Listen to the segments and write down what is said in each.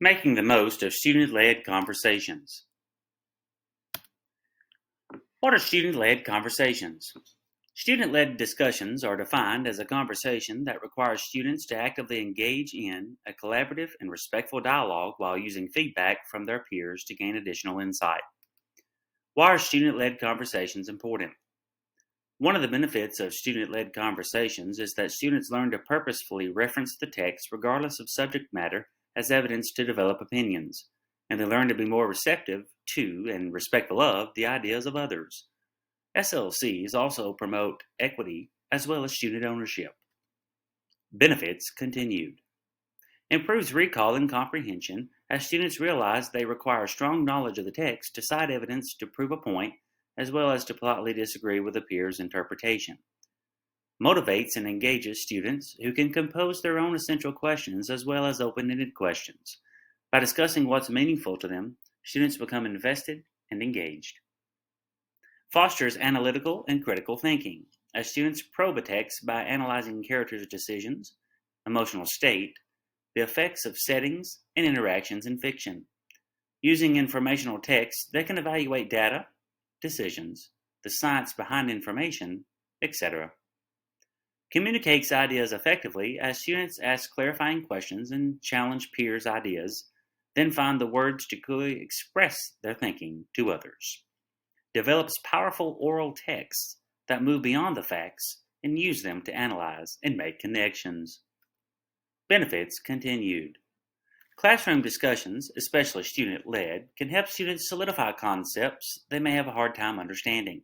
Making the most of student-led conversations. What are student-led conversations? Student-led discussions are defined as a conversation that requires students to actively engage in a collaborative and respectful dialogue while using feedback from their peers to gain additional insight. Why are student-led conversations important? One of the benefits of student-led conversations is that students learn to purposefully reference the text regardless of subject matter as evidence to develop opinions, and they learn to be more receptive to and respectful of the ideas of others. SLCs also promote equity as well as student ownership. Benefits continued. Improves recall and comprehension as students realize they require strong knowledge of the text to cite evidence to prove a point as well as to politely disagree with a peer's interpretation. Motivates and engages students who can compose their own essential questions as well as open-ended questions. By discussing what's meaningful to them, students become invested and engaged. Fosters analytical and critical thinking, as students probe a text by analyzing characters' decisions, emotional state, the effects of settings, and interactions in fiction. Using informational text, they can evaluate data, decisions, the science behind information, etc. Communicates ideas effectively as students ask clarifying questions and challenge peers' ideas, then find the words to clearly express their thinking to others. Develops powerful oral texts that move beyond the facts and use them to analyze and make connections. Benefits continued. Classroom discussions, especially student-led, can help students solidify concepts they may have a hard time understanding.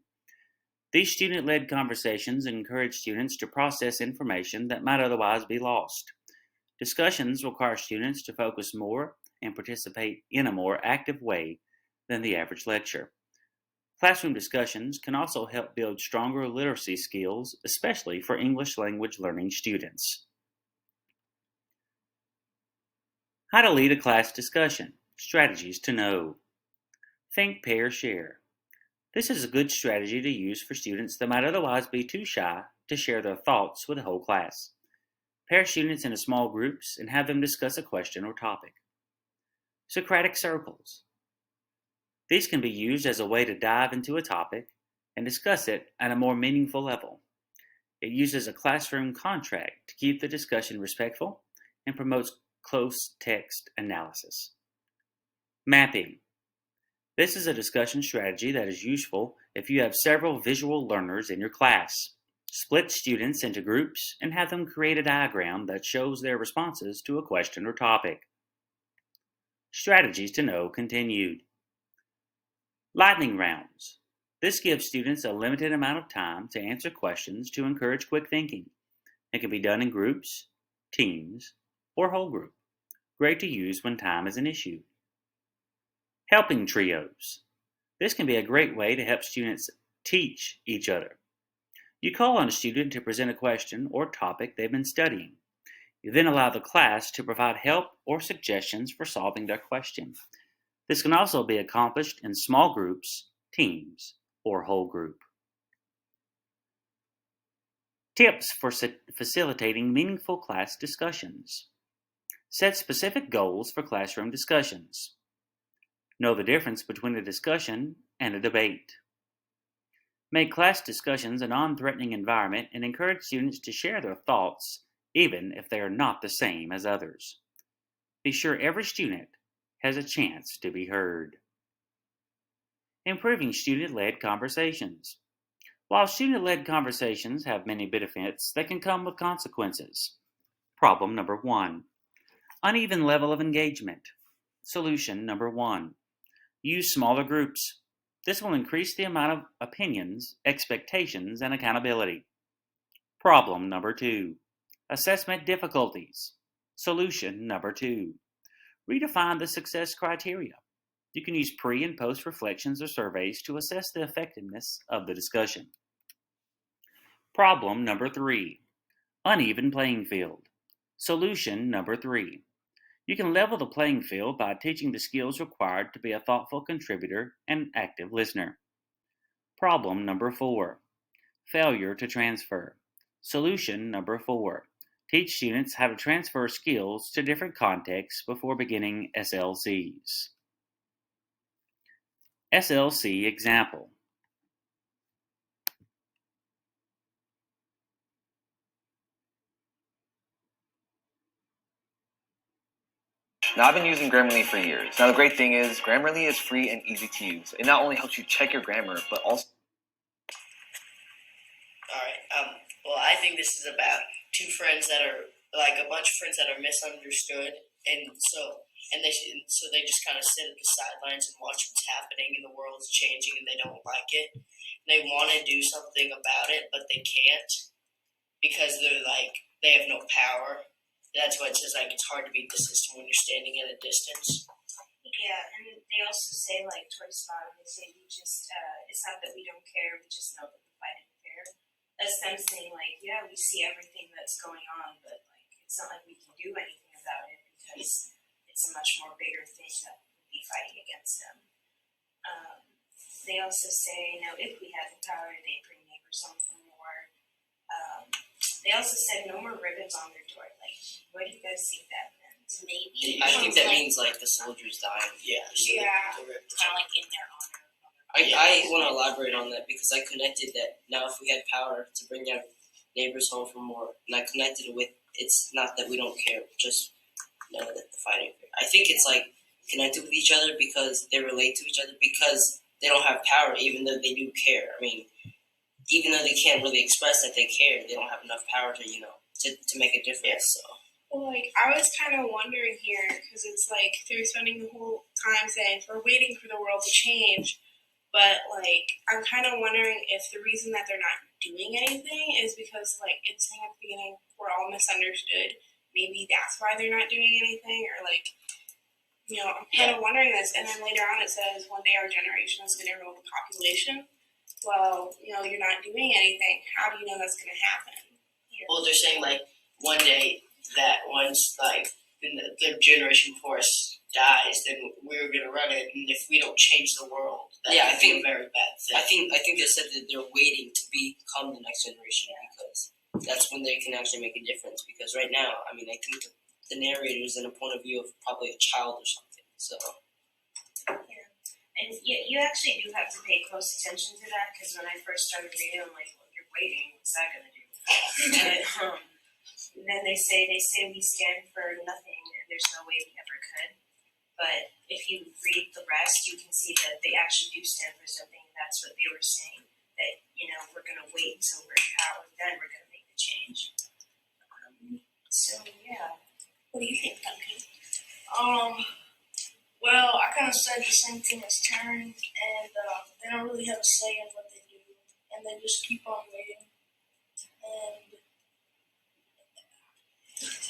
These student-led conversations encourage students to process information that might otherwise be lost. Discussions require students to focus more and participate in a more active way than the average lecture. Classroom discussions can also help build stronger literacy skills, especially for English language learning students. How to lead a class discussion. Strategies to know. Think, pair, share. This is a good strategy to use for students that might otherwise be too shy to share their thoughts with the whole class. Pair students into small groups and have them discuss a question or topic. Socratic circles. These can be used as a way to dive into a topic and discuss it at a more meaningful level. It uses a classroom contract to keep the discussion respectful and promotes close text analysis. Mapping. This is a discussion strategy that is useful if you have several visual learners in your class. Split students into groups and have them create a diagram that shows their responses to a question or topic. Strategies to know continued. Lightning rounds. This gives students a limited amount of time to answer questions to encourage quick thinking. It can be done in groups, teams, or whole group. Great to use when time is an issue. Helping trios. This can be a great way to help students teach each other. You call on a student to present a question or topic they've been studying. You then allow the class to provide help or suggestions for solving their question. This can also be accomplished in small groups, teams, or whole group. Tips for facilitating meaningful class discussions. Set specific goals for classroom discussions. Know the difference between a discussion and a debate. Make class discussions a non-threatening environment and encourage students to share their thoughts, even if they are not the same as others. Be sure every student has a chance to be heard. Improving student-led conversations. While student-led conversations have many benefits, they can come with consequences. Problem number 1. Uneven level of engagement. Solution number 1. Use smaller groups. This will increase the amount of opinions, expectations, and accountability. Problem number 2. Assessment difficulties. Solution number 2. Redefine the success criteria. You can use pre- and post-reflections or surveys to assess the effectiveness of the discussion. Problem number 3. Uneven playing field. Solution number 3. You can level the playing field by teaching the skills required to be a thoughtful contributor and active listener. Problem number 4. Failure to transfer. Solution number 4. Teach students how to transfer skills to different contexts before beginning SLCs. SLC example. Now, I've been using Grammarly for years. Now, the great thing is Grammarly is free and easy to use. It not only helps you check your grammar, but also... All right. Well, I think this is about two friends that are like a bunch of friends that are misunderstood, and they just kind of sit at the sidelines and watch what's happening, and the world's changing, and they don't like it. And they want to do something about it, but they can't because they have no power. That's why it says it's hard to beat the system when you're standing at a distance. Yeah, and they also say towards the bottom, they say we just it's not that we don't care, we just know that the fight is fair. That's them saying yeah, we see everything that's going on, but it's not like we can do anything about it because it's a much more bigger thing that would be fighting against them. They also say, if we had the power, they'd bring neighbors home for more. They also said no more ribbons on their door. What do you guys think that meant? Maybe I think that means the soldiers dying. Yeah. Yeah. kind of in their honor. I want to elaborate on that because I connected that now if we had power to bring our neighbors home for more, and I connected it with it's not that we don't care, just know that the fighting. I think it's connected with each other because they relate to each other because they don't have power even though they do care. I mean, even though they can't really express that they care, they don't have enough power to to make a difference. So. Well, I was kind of wondering here because it's they're spending the whole time saying we're waiting for the world to change, but I'm kind of wondering if the reason that they're not doing anything is because it's saying at the beginning we're all misunderstood. Maybe that's why they're not doing anything, or I'm kind of wondering this. And then later on it says one day our generation is going to rule the population. Well, you're not doing anything. How do you know that's going to happen? Well, they're saying one day that once the generation before us dies, then we're gonna run it, and if we don't change the world, I think a very bad thing. I think they said that they're waiting to become the next generation because that's when they can actually make a difference. Because right now, I mean, I think the narrator is in a point of view of probably a child or something. So. Yeah, and you actually do have to pay close attention to that because when I first started reading, I'm like, well, you're waiting. What's that gonna do? And then they say we stand for nothing, and there's no way we ever could. But if you read the rest, you can see that they actually do stand for something. And that's what they were saying. That we're gonna wait until we're powered, then we're gonna make the change. So yeah, what do you think, Duncan? Well, I kind of said the same thing as Taryn, and they don't really have a say in what they do, and they just keep on waiting. And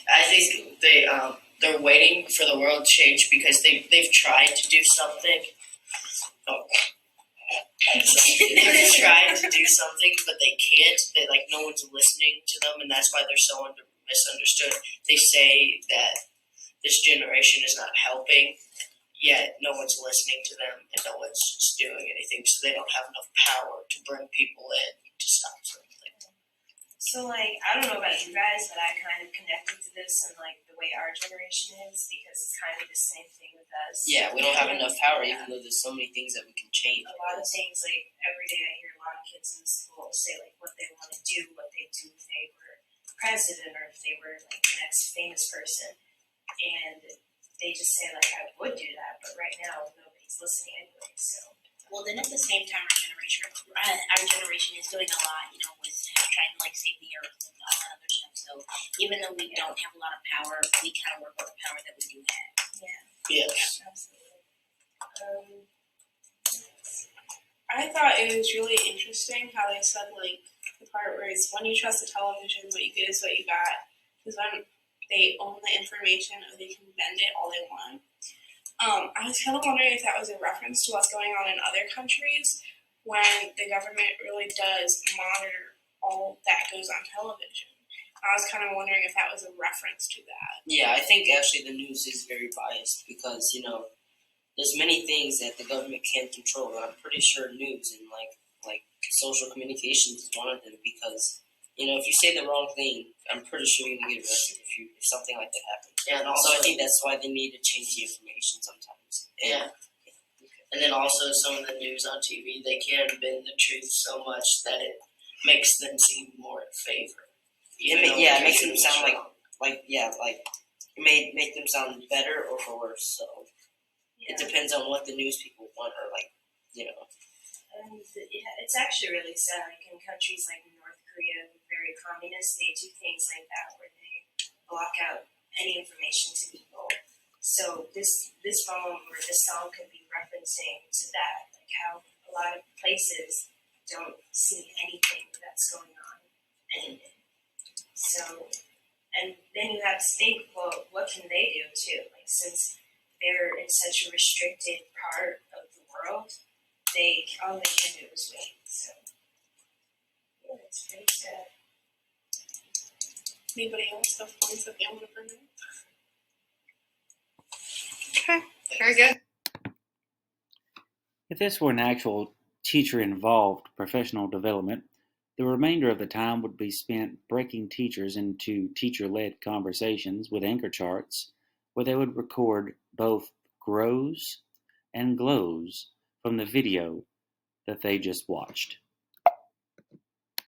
I think they're waiting for the world to change because they've tried to do something. Oh. They're trying to do something, but they can't. They no one's listening to them, and that's why they're so misunderstood. They say that this generation is not helping, yet no one's listening to them, and no one's just doing anything. So they don't have enough power to bring people in to stop something. So I don't know about you guys, but I kind of connected to this and the way our generation is because it's kind of the same thing with us. Yeah, we don't have enough power, even though there's so many things that we can change. A lot of things, every day I hear a lot of kids in school say what they want to do, what they do if they were president or if they were the next famous person, and they just say I would do that, but right now nobody's listening anyway. So. Well, then at the same time, our generation is doing a lot, with trying to save the earth and all that other stuff. So even though we don't have a lot of power, we kind of work with the power that we do have. Yeah. Yes. Absolutely. I thought it was really interesting how they said the part where it's when you trust the television, what you get is what you got. Because when they own the information or they can bend it all they want. I was kind of wondering if that was a reference to what's going on in other countries when the government really does monitor all that goes on television. I was kind of wondering if that was a reference to that. Yeah, I think actually the news is very biased because, there's many things that the government can't control. And I'm pretty sure news and like social communications is one of them because if you say the wrong thing, I'm pretty sure you're gonna get arrested if something like that happens. Yeah, and So also, I think that's why they need to change the information sometimes. and then also some of the news on TV, they can bend the truth so much that it makes them seem more in favor. It makes them sound like it may make them sound better or for worse. So it depends on what the news people want, or And it's actually really sad. Like in countries like North Korea, very communist, they do things like that where they block out any information to people. So this poem or this song could be referencing to that, like how a lot of places don't see anything that's going on. And so, and then you have to think, well, what can they do too? Like since they're in such a restricted part of the world, all they can do is wait. So yeah, it's pretty sad. Anybody else have points that they want to bring up? Okay, very good. If this were an actual teacher-involved professional development, the remainder of the time would be spent breaking teachers into teacher-led conversations with anchor charts where they would record both grows and glows from the video that they just watched.